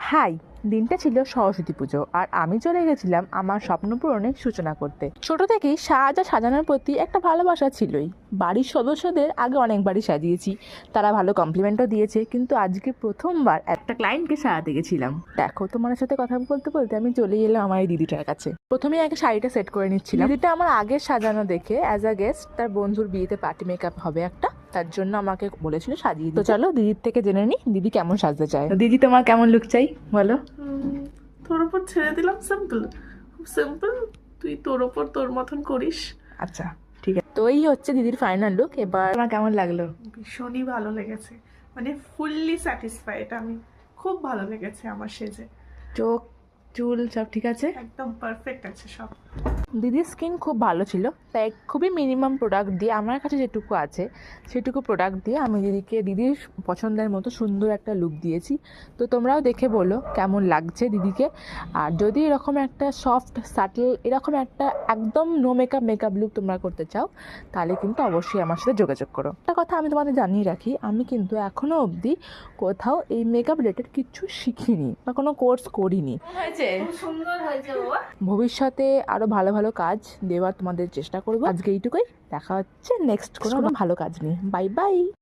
High, দিনটা ছিল সরস্বতী পুজো আর আমি চলে গেছিলাম আমার স্বপ্ন পূরণের সূচনা করতে। ছোট থেকেই সাজানোর প্রতি একটা ভালোবাসা ছিলই। বাড়ির সদস্যদের আগে অনেকবারই সাজিয়েছি, তারা ভালো কমপ্লিমেন্টও দিয়েছে, কিন্তু আজকে প্রথমবার একটা ক্লায়েন্টকে সাজাতে গেছিলাম। দেখো, তোমার সাথে কথা বলতে বলতে আমি চলে এলাম আমার এই দিদিটার কাছে। প্রথমেই আগে শাড়িটা সেট করে নিচ্ছিলাম। দিদিটা আমার আগের সাজানো দেখে অ্যাজ আ গেস্ট তার বন্ধুর বিয়েতে পার্টি মেকআপ হবে একটা, তার জন্য আমাকে বলেছিল সাজিয়ে দিতে। তো চলো দিদির থেকে জেনে নিই দিদি কেমন সাজতে চায়। দিদি, তোমার কেমন লুক চাই বলো? তোর ওপর ছেড়ে দিলাম, সিম্পল, খুব সিম্পল। তুই তোর ওপর তোর মতন করিস। আচ্ছা, ঠিক আছে। তো এই হচ্ছে দিদির ফাইনাল লুক। এবার আমার কেমন লাগলো? ভীষণই ভালো লেগেছে, মানে ফুললি স্যাটিসফাইড আমি। খুব ভালো লেগেছে আমার সেজে। চোখ, চুল সব ঠিক আছে? একদম পারফেক্ট আছে সব। দিদির স্কিন খুব ভালো ছিল, তাই খুবই মিনিমাম প্রোডাক্ট দিয়ে, আমার কাছে যেটুকু আছে সেটুকু প্রোডাক্ট দিয়ে আমি দিদির পছন্দের মতো সুন্দর একটা লুক দিয়েছি। তো তোমরাও দেখে বলো কেমন লাগছে দিদিকে। আর যদি এরকম একটা সফট সাটল, এরকম একটা একদম নো মেকআপ লুক তোমরা করতে চাও, তাহলে কিন্তু অবশ্যই আমার সাথে যোগাযোগ করো। একটা কথা আমি তোমাদের জানিয়ে রাখি, আমি কিন্তু এখনও অবধি কোথাও এই মেকআপ রিলেটেড কিছু শিখিনি বা কোনো কোর্স করিনি। হয়েছে, সুন্দর হয়েছে বাবা। ভবিষ্যতে আরো ভালো ভালো কাজ দেওয়ার তোমাদের চেষ্টা করবো। আজকে এইটুকুই, দেখা হচ্ছে নেক্সট কোনো ভালো কাজ নিয়ে। Bye bye.